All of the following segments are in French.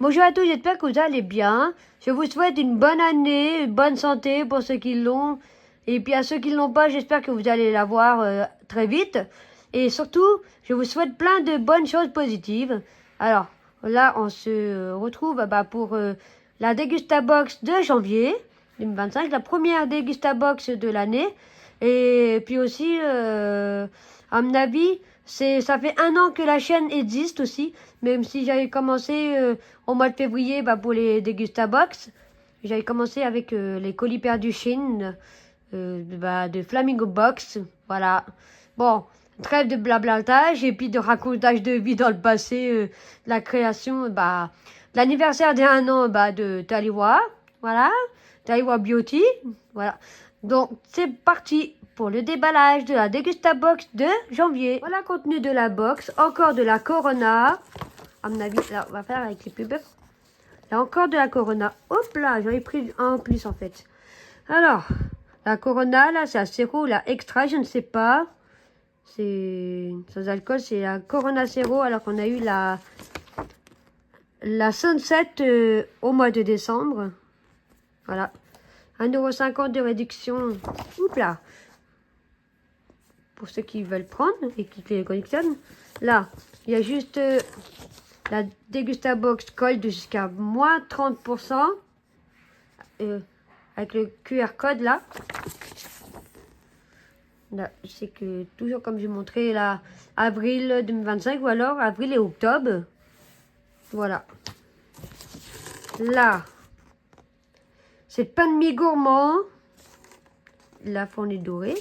Bonjour à tous, j'espère que vous allez bien. Je vous souhaite une bonne année, une bonne santé pour ceux qui l'ont. Et puis à ceux qui ne l'ont pas, j'espère que vous allez l'avoir très vite. Et surtout, je vous souhaite plein de bonnes choses positives. Alors, là, on se retrouve pour la Dégustabox de janvier 2025, la première Dégustabox de l'année. Et puis aussi, à mon avis, ça fait 1 an que la chaîne existe aussi, même si j'avais commencé au mois de février pour les Dégustabox. J'avais commencé avec les colis perdus Chine de Flamingo Box. Voilà. Bon, trêve de blablatage et puis de racontage de vie dans le passé, la création, l'anniversaire d'1 an de Taliwa. Voilà. Taliwa Beauty. Voilà. Donc, c'est parti pour le déballage de la Dégustabox de janvier. Voilà le contenu de la box. Encore de la Corona. À mon avis, là, on va faire avec les pubs. Il y a encore de la Corona. Hop là, j'en ai pris un en plus en fait. Alors, la Corona, là, c'est la Zéro, la Extra, je ne sais pas. C'est sans alcool, c'est la Corona Zéro, alors qu'on a eu la Sunset au mois de décembre. Voilà. 1,50 € de réduction. Oups là. Pour ceux qui veulent prendre et qui les collectionnent. Là, il y a juste la Dégustabox Gold jusqu'à moins 30%. Avec le QR code là. Là, c'est que toujours comme j'ai montré là, avril 2025 ou alors avril et octobre. Voilà. Là, c'est pain de mie gourmand. La fournée dorée.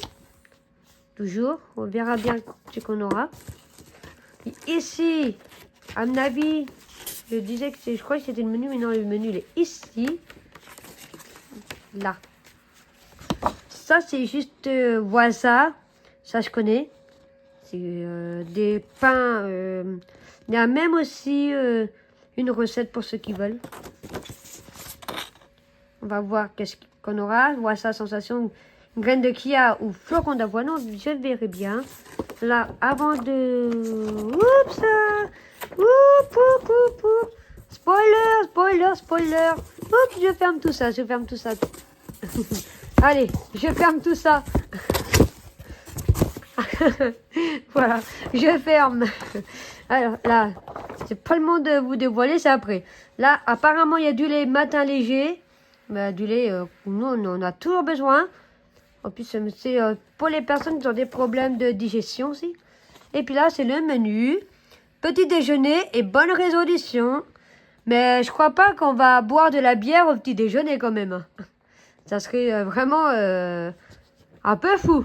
Toujours. On verra bien ce qu'on aura. Et ici, à mon avis, je disais que je crois que c'était le menu, mais non, le menu il est ici. Là. Ça, c'est juste Voisa. Ça, je connais. C'est des pains. Il y a même aussi une recette pour ceux qui veulent. On va voir qu'est-ce qu'on aura. Voisa sensation graine de chia ou flocon d'avoine. Je verrai bien. Là, avant de... Oups! Spoiler, spoiler, spoiler. Oups, je ferme tout ça, je ferme tout ça. Allez, je ferme tout ça. Voilà, je ferme. Alors là, c'est pas le moment de vous dévoiler, c'est après. Là, apparemment, il y a du lait matin léger. Du lait, nous, on en a toujours besoin. En plus, c'est pour les personnes qui ont des problèmes de digestion aussi. Et puis là, c'est le menu. Petit déjeuner et bonne résolution. Mais je crois pas qu'on va boire de la bière au petit déjeuner quand même. Ça serait vraiment un peu fou.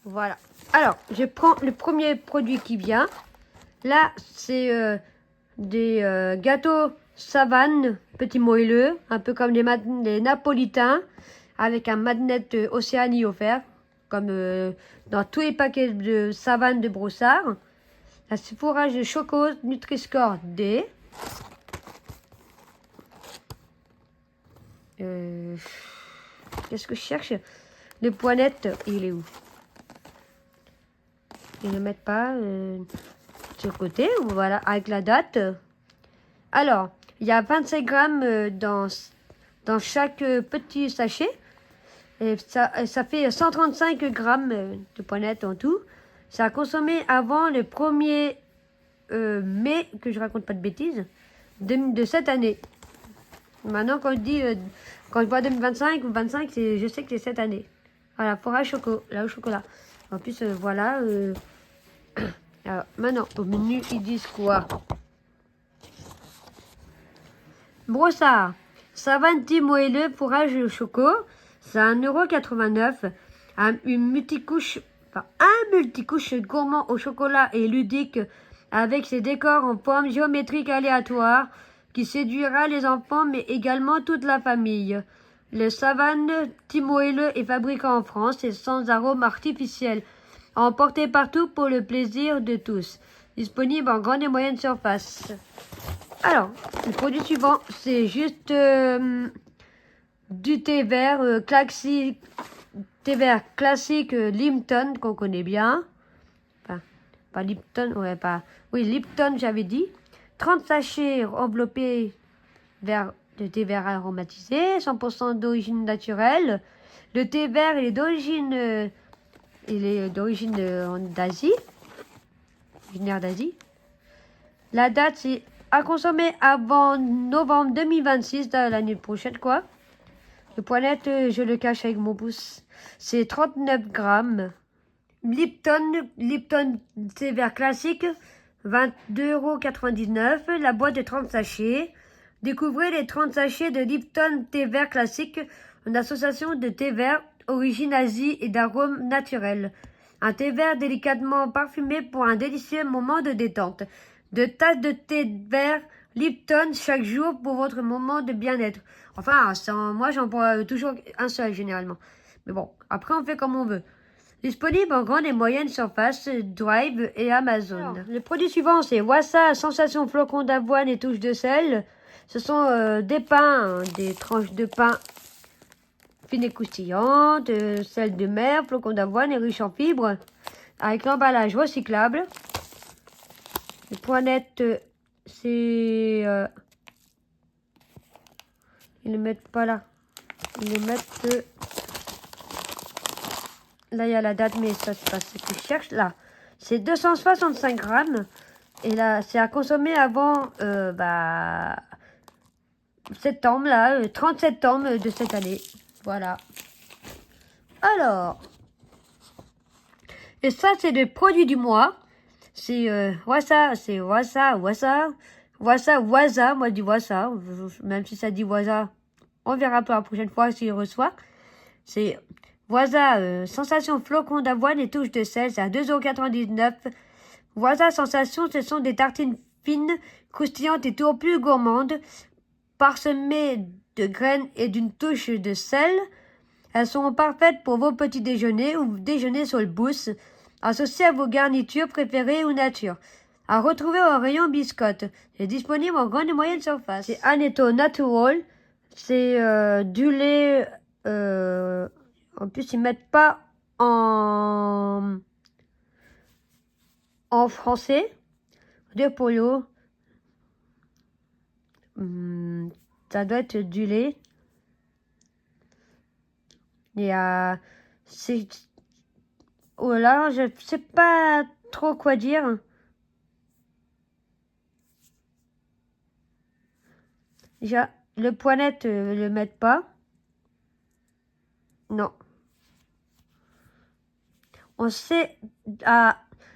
Voilà. Alors, je prends le premier produit qui vient. Là, c'est des gâteaux savane, petits moelleux, un peu comme les napolitains, avec un magnet Océanie offert, comme dans tous les paquets de savane de Brossard. Là, c'est fourrage de choco Nutri-Score D. Qu'est-ce que je cherche? Le poinette, il est où? Ils ne mettent pas sur le côté, voilà, avec la date. Alors, il y a 25 grammes dans chaque petit sachet. Et ça fait 135 grammes de poinette en tout. Ça a consommé avant le 1er mai, que je raconte pas de bêtises, de cette année. Maintenant, quand je vois 2025 ou 25, je sais que c'est cette année. Voilà, fourrage là au chocolat. En plus, voilà. Alors, maintenant, au menu, ils disent quoi? Brossard. Savane petit moelleux, fourrage au choco. C'est 1,89 €. Un multicouche gourmand au chocolat et ludique avec ses décors en forme géométrique aléatoire qui séduira les enfants mais également toute la famille. Le Savane petit moelleux est fabriqué en France et sans arôme artificiel. Emporté partout pour le plaisir de tous. Disponible en grande et moyenne surface. Alors, le produit suivant, c'est juste du thé vert classique, Lipton qu'on connaît bien. Enfin, pas Lipton, ouais, pas. Oui, Lipton, j'avais dit. 30 sachets enveloppés de thé vert aromatisé, 100% d'origine naturelle. Le thé vert, il est d'origine d'Asie, originaire d'Asie. La date, c'est à consommer avant novembre 2026, l'année prochaine, quoi. Le poinette, je le cache avec mon pouce. C'est 39 grammes. Lipton thé vert classique, 22,99 €. La boîte de 30 sachets. Découvrez les 30 sachets de Lipton thé vert classique, une association de thé vert, origine Asie et d'arômes naturels. Un thé vert délicatement parfumé pour un délicieux moment de détente. 2 tasses de thé vert Lipton chaque jour pour votre moment de bien-être. Enfin, moi j'en bois toujours un seul généralement. Mais bon, après on fait comme on veut. Disponible en grande et moyenne surface, Drive et Amazon. Alors, le produit suivant, c'est Wassa, sensation flocon d'avoine et touche de sel. Ce sont des pains, des tranches de pain fines et croustillantes, sel de mer, flocon d'avoine et riche en fibres, avec l'emballage recyclable. Les poinettes, c'est... ils ne mettent pas là. Ils les mettent... là, il y a la date, mais ça, c'est pas ce que je cherche. Là, c'est 265 grammes. Et là, c'est à consommer avant septembre, là, 30 septembre de cette année. Voilà. Alors. Et ça, c'est le produit du mois. C'est Wassa, c'est Wassa. Moi, je dis Wassa. Même si ça dit Wassa, on verra pour la prochaine fois s'il reçoit. C'est Wassa, sensation flocon d'avoine et touche de sel, c'est à 2,99 €. Wassa sensation, ce sont des tartines fines, croustillantes et toujours plus gourmandes, parsemées de graines et d'une touche de sel. Elles sont parfaites pour vos petits déjeuners ou déjeuners sur le pouce, associées à vos garnitures préférées ou nature. À retrouver au rayon biscotte. C'est disponible en grande et moyenne surface. C'est Annetto Natural. C'est du lait. En plus, ils mettent pas en français. Dire pour l'eau. Ça doit être du lait. Et c'est... oh là, je sais pas trop quoi dire. Déjà, le poinette, le mettent pas. Non. On sait...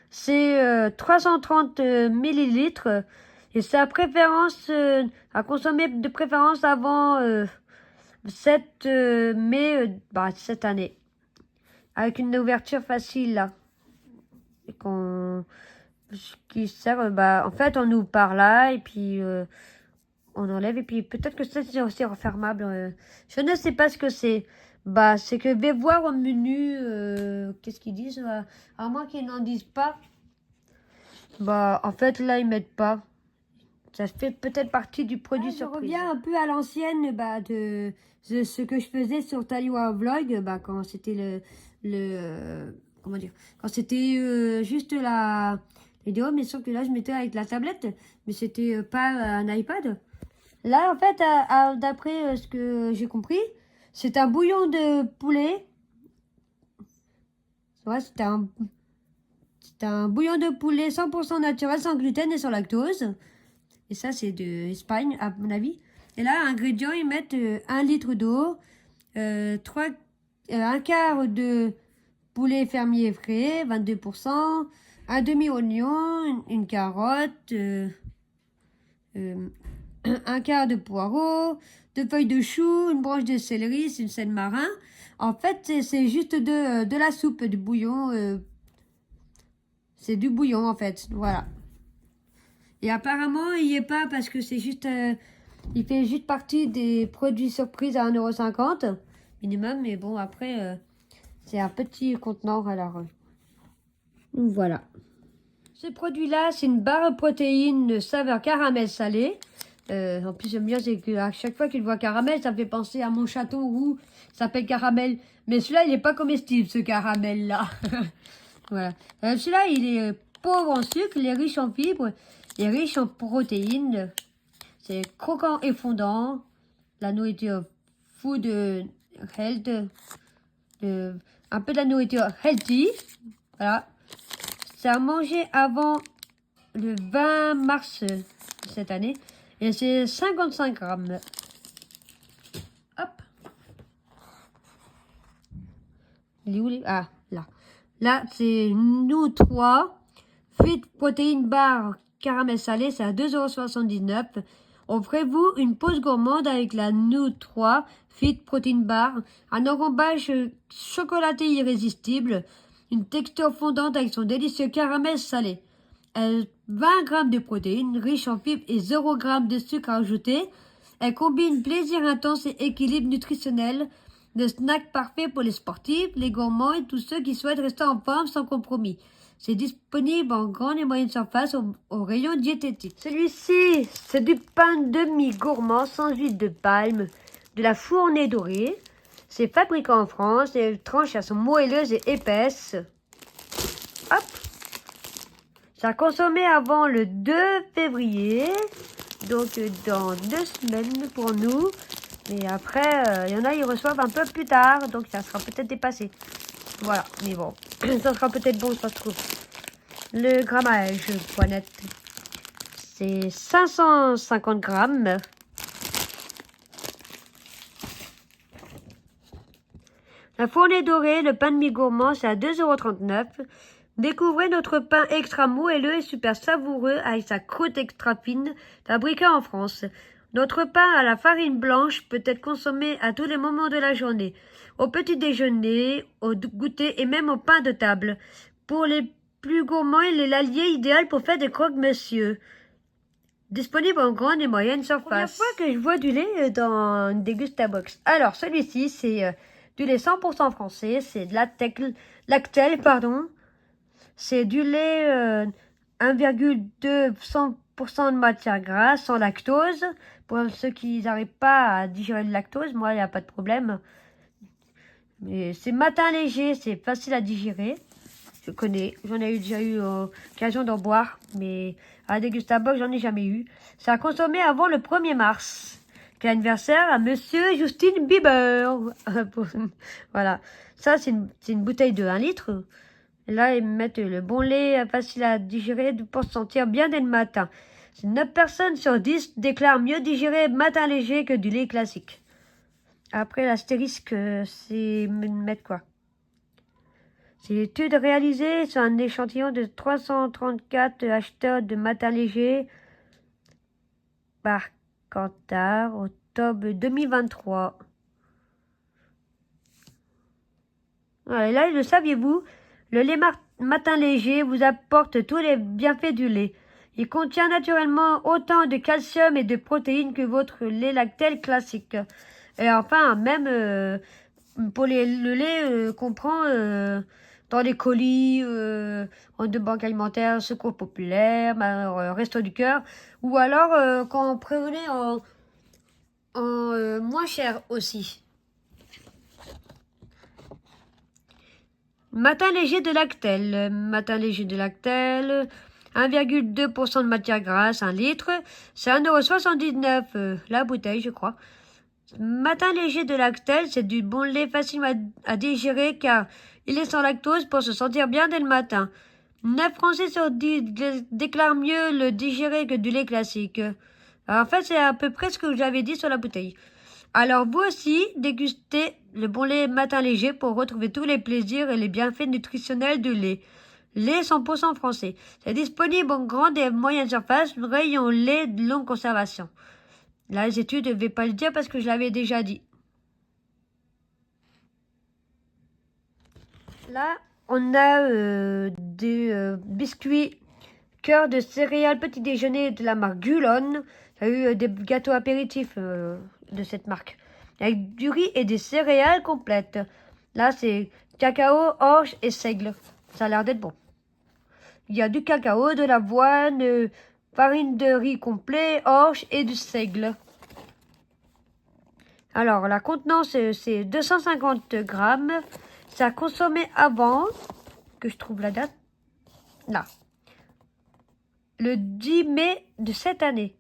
c'est 330 millilitres. Et c'est à préférence, à consommer de préférence avant 7 mai cette année. Avec une ouverture facile là. Et qui sert, en fait, on ouvre par là et puis on enlève. Et puis peut-être que ça c'est aussi refermable. Je ne sais pas ce que c'est. C'est que je vais voir au menu. Qu'est-ce qu'ils disent à moins qu'ils n'en disent pas. En fait, là, ils mettent pas. Ça fait peut-être partie du produit surprise. Je reviens un peu à l'ancienne de ce que je faisais sur Taliwa Vlog quand c'était comment dire, quand c'était juste la vidéo, mais sauf que là je mettais avec la tablette, mais c'était pas un iPad. Là en fait, d'après ce que j'ai compris, c'est un bouillon de poulet. Ouais, c'est un bouillon de poulet 100% naturel, sans gluten et sans lactose. Et ça, c'est de Espagne, à mon avis. Et là, ingrédients, ils mettent 1 litre d'eau, un quart de poulet fermier frais, 22%, un demi-oignon, une carotte, un quart de poireau, 2 feuilles de chou, une branche de céleri, c'est une sel marin. En fait, c'est juste de la soupe, du bouillon. C'est du bouillon, en fait. Voilà. Et apparemment, il n'y est pas parce que c'est juste... il fait juste partie des produits surprises à 1,50 € minimum. Mais bon, après, c'est un petit contenant. Alors, voilà. Ce produit-là, c'est une barre de protéines saveur caramel salé. En plus, j'aime bien, c'est qu'à chaque fois qu'il voit caramel, ça me fait penser à mon château roux. Ça s'appelle caramel. Mais celui-là, il n'est pas comestible, ce caramel-là. Voilà. Celui-là, il est pauvre en sucre, il est riche en fibres. Il est riche en protéines. C'est croquant et fondant. La nourriture food health. Un peu de la nourriture healthy. Voilà. C'est à manger avant le 20 mars de cette année. Et c'est 55 grammes. Hop. Il est où les... Ah, là. Là, c'est nous 3. Fit protéines bar caramel salé, c'est à 2,79 €. Offrez-vous une pause gourmande avec la nous 3 Fit protéines bar. Un enrobage chocolaté irrésistible. Une texture fondante avec son délicieux caramel salé. 20 grammes de protéines, riche en fibres et 0 g de sucre ajouté. Elle combine plaisir intense et équilibre nutritionnel. Le snack parfait pour les sportifs, les gourmands et tous ceux qui souhaitent rester en forme sans compromis. C'est disponible en grande et moyenne surface au rayon diététique. Celui-ci, c'est du pain demi-gourmand sans huile de palme, de la fournée dorée. C'est fabriqué en France et les tranches elles sont moelleuses et épaisses. Hop. Ça a consommé avant le 2 février, donc dans 2 semaines pour nous. Mais après, il y en a, ils reçoivent un peu plus tard, donc ça sera peut-être dépassé. Voilà, mais bon, ça sera peut-être bon, ça se trouve. Le grammage, poinette, c'est 550 grammes. La fournée dorée, le pain de mie gourmand, c'est à 2,39 €. Découvrez notre pain extra moelleux et super savoureux avec sa croûte extra fine, fabriqué en France. Notre pain à la farine blanche peut être consommé à tous les moments de la journée, au petit déjeuner, au goûter et même au pain de table. Pour les plus gourmands, il est l'allié idéal pour faire des croque-monsieur. Disponible en grande et moyenne surface. Première fois que je vois du lait dans une Degustabox. Alors, celui-ci, c'est du lait 100% français, c'est de Lactel, pardon. C'est du lait 1,2 100% de matière grasse, sans lactose. Pour ceux qui n'arrivent pas à digérer le lactose, moi, il n'y a pas de problème. Mais c'est matin léger, c'est facile à digérer. Je connais, j'en ai déjà eu l'occasion d'en boire, mais à la Degustabox, j'en ai jamais eu. Ça a consommé avant le 1er mars. Quel anniversaire à Monsieur Justin Bieber. Voilà. Ça, c'est une bouteille de 1 litre. Et là, ils mettent le bon lait facile à digérer pour se sentir bien dès le matin. 9 personnes sur 10 déclarent mieux digérer matin léger que du lait classique. Après, l'astérisque, c'est mettre quoi? C'est une étude réalisée sur un échantillon de 334 acheteurs de matin léger par Kantar, octobre 2023. Voilà, et là, le saviez-vous? Le lait matin léger vous apporte tous les bienfaits du lait. Il contient naturellement autant de calcium et de protéines que votre lait Lactel classique. Et enfin, même pour le lait qu'on prend dans les colis, de banque alimentaire, secours populaire, resto du cœur, ou alors quand on prenait en moins cher aussi. Matin léger de Lactel. Matin léger de Lactel. 1,2% de matière grasse, 1 litre. C'est 1,79 € la bouteille, je crois. Matin léger de Lactel, c'est du bon lait facile à digérer car il est sans lactose pour se sentir bien dès le matin. 9 Français sur 10 déclarent mieux le digérer que du lait classique. Alors, en fait, c'est à peu près ce que j'avais dit sur la bouteille. Alors vous aussi, dégustez le bon lait matin léger pour retrouver tous les plaisirs et les bienfaits nutritionnels du lait. Lait 100% français. C'est disponible en grande et moyenne surface, rayon lait de longue conservation. Là, les études, je ne vais pas le dire parce que je l'avais déjà dit. Là, on a des biscuits cœur de céréales petit déjeuner de la marque Gulon. Il y a eu des gâteaux apéritifs de cette marque. Avec du riz et des céréales complètes. Là, c'est cacao, orge et seigle. Ça a l'air d'être bon. Il y a du cacao, de l'avoine, farine de riz complet, orge et du seigle. Alors, la contenance, c'est 250 grammes. Ça a consommé avant, que je trouve la date, là, le 10 mai de cette année.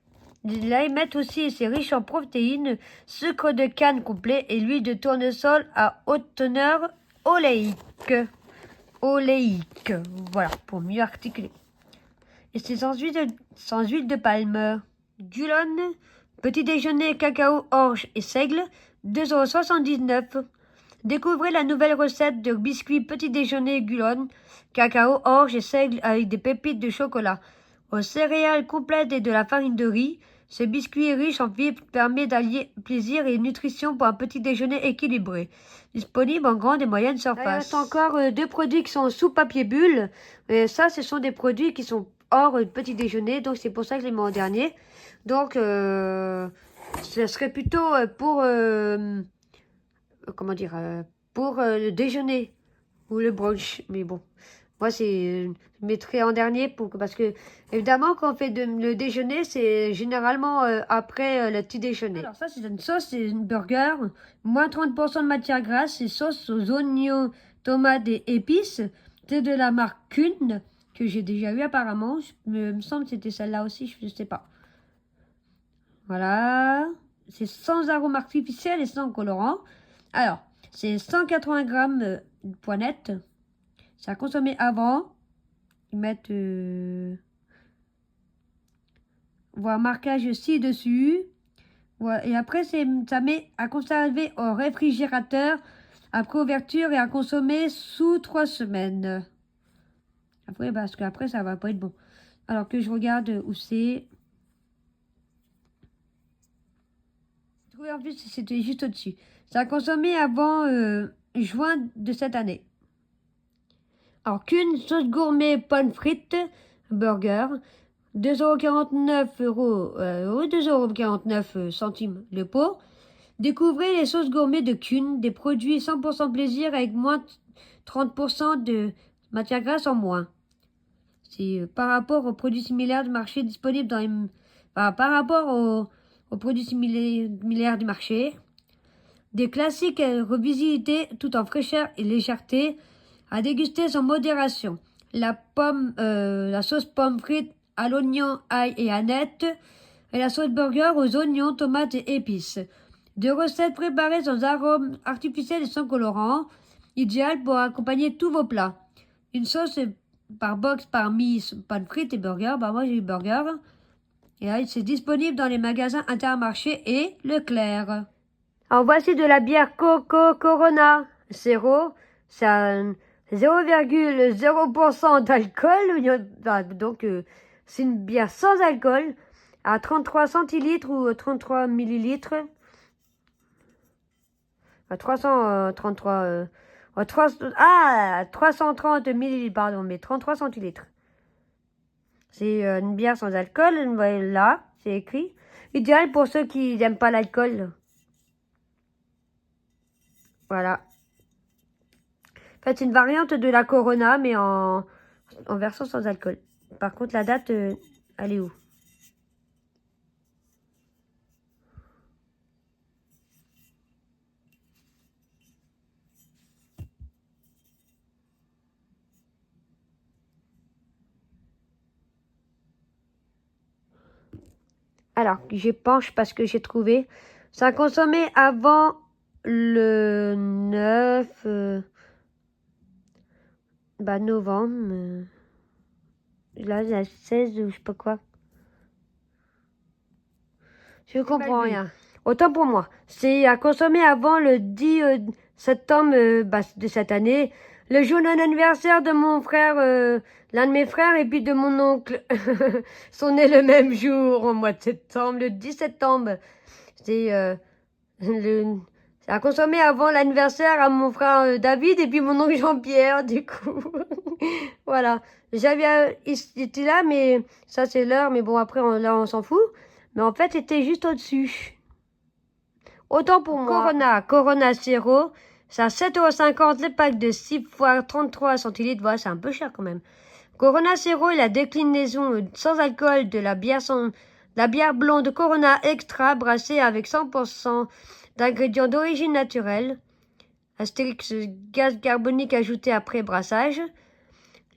Là, ils mettent aussi, c'est riche en protéines, sucre de canne complet et l'huile de tournesol à haute teneur oléique. Oléique, voilà, pour mieux articuler. Et c'est sans huile de palme. Gulone, petit déjeuner, cacao, orge et seigle, 2,79 €. Découvrez la nouvelle recette de biscuits petit déjeuner Gulone, cacao, orge et seigle avec des pépites de chocolat. Aux céréales complètes et de la farine de riz, ce biscuit riche en fibres permet d'allier plaisir et nutrition pour un petit déjeuner équilibré. Disponible en grande et moyenne surface. Il reste encore 2 produits qui sont sous papier bulle. Et ça, ce sont des produits qui sont hors petit déjeuner. Donc, c'est pour ça que je les mets en dernier. Donc, ce serait plutôt pour... comment dire, pour le déjeuner ou le brunch. Mais bon, moi, je mettrai en dernier parce que, évidemment, quand on fait le déjeuner, c'est généralement après le petit déjeuner. Alors ça, c'est une sauce, c'est une burger, moins 30% de matière grasse, c'est sauce aux oignons, tomates et épices. C'est de la marque Kuhn, que j'ai déjà eu apparemment. Me semble que c'était celle-là aussi, je ne sais pas. Voilà, c'est sans arôme artificiel et sans colorant. Alors, c'est 180 grammes de poinettes. C'est à consommer avant. Ils mettent voir marquage ci-dessus. Voilà. Et après, ça met à conserver au réfrigérateur après ouverture et à consommer sous 3 semaines. Après, parce qu'après, ça va pas être bon. Alors que je regarde où c'est. En plus, c'était juste au-dessus. Ça a consommé avant juin de cette année. Alors, qu'une sauce gourmet pommes frites burger, 2,49 €, 2,49 € le pot. Découvrez les sauces gourmet de Kuhn, des produits 100% plaisir avec moins 30% de matière grasse en moins. C'est par rapport aux produits similaires du marché disponibles dans les... par rapport aux produits similaires du marché. Des classiques revisités tout en fraîcheur et légèreté, à déguster sans modération. La sauce pomme frite à l'oignon, ail et aneth, et la sauce burger aux oignons, tomates et épices. 2 recettes préparées sans arôme artificiel et sans colorant, idéales pour accompagner tous vos plats. Une sauce par box parmi pommes frites et burger. Bah moi j'ai eu burger. Et là, c'est disponible dans les magasins Intermarché et Leclerc. Alors voici de la bière Corona Zéro. C'est 0,0% d'alcool. Donc c'est une bière sans alcool à 33 centilitres ou 33 millilitres. À 330 millilitres, pardon, mais 33 centilitres. C'est une bière sans alcool, là, c'est écrit. Idéal pour ceux qui n'aiment pas l'alcool. Voilà. En fait, c'est une variante de la Corona, mais en version sans alcool. Par contre, la date, elle est où? Alors, je penche parce que j'ai trouvé. Ça a consommé avant le 9 novembre. Là, il y a 16 ou je sais pas quoi. Je comprends rien. Autant pour moi. C'est à consommer avant le 10 septembre de cette année. Le jour d'un anniversaire de mon frère, l'un de mes frères et puis de mon oncle sont nés le même jour, au mois de septembre, le 10 septembre. C'est à consommer avant l'anniversaire à mon frère David et puis mon oncle Jean-Pierre, du coup. Voilà. Il était là, mais ça c'est l'heure, mais bon après là on s'en fout. Mais en fait c'était juste au-dessus. Autant pour moi. Corona Zéro. C'est à 7,50 € les packs de 6 fois 33 centilitres. Voilà, c'est un peu cher quand même. Corona Zéro est la déclinaison sans alcool de la bière blonde Corona Extra brassée avec 100% d'ingrédients d'origine naturelle. Astérix gaz carbonique ajouté après brassage.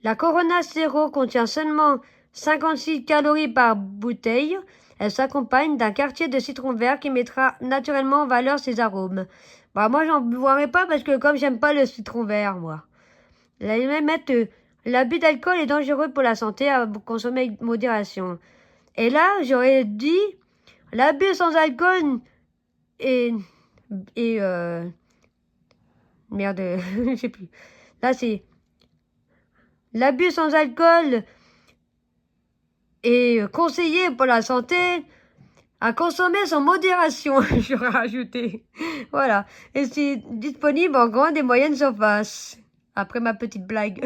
La Corona Zéro contient seulement 56 calories par bouteille. Elle s'accompagne d'un quartier de citron vert qui mettra naturellement en valeur ses arômes. Bah, moi, j'en boirai pas parce que comme j'aime pas le citron vert, moi. Elle allait même mettre l'abus d'alcool est dangereux pour la santé à consommer avec modération. Et là, j'aurais dit l'abus sans alcool et merde, je sais plus. Là, c'est l'abus sans alcool est conseillé pour la santé à consommer sans modération, j'aurais rajouté. Voilà. Et c'est disponible en grande et moyenne surface. Après ma petite blague.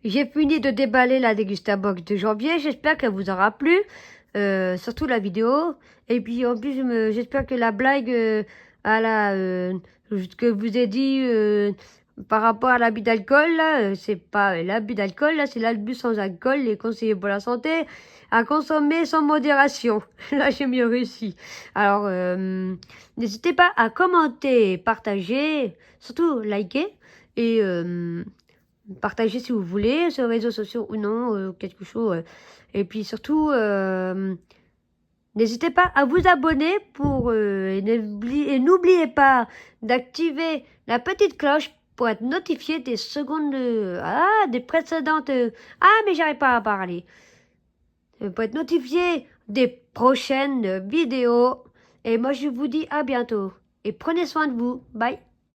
J'ai fini de déballer la Degustabox de janvier. J'espère qu'elle vous aura plu. Surtout la vidéo. Et puis en plus, j'espère que la blague que je vous ai dit par rapport à l'abus d'alcool, là, c'est pas l'abus d'alcool, là, c'est l'abus sans alcool, les conseillers pour la santé, à consommer sans modération. Là, j'ai mieux réussi. Alors, n'hésitez pas à commenter, partager, surtout liker et partagez si vous voulez sur les réseaux sociaux ou non, quelque chose. Et puis surtout, n'hésitez pas à vous abonner et n'oubliez pas d'activer la petite cloche pour être notifié des secondes, des précédentes. Mais j'arrive pas à parler. Pour être notifié des prochaines vidéos. Et moi, je vous dis à bientôt. Et prenez soin de vous. Bye.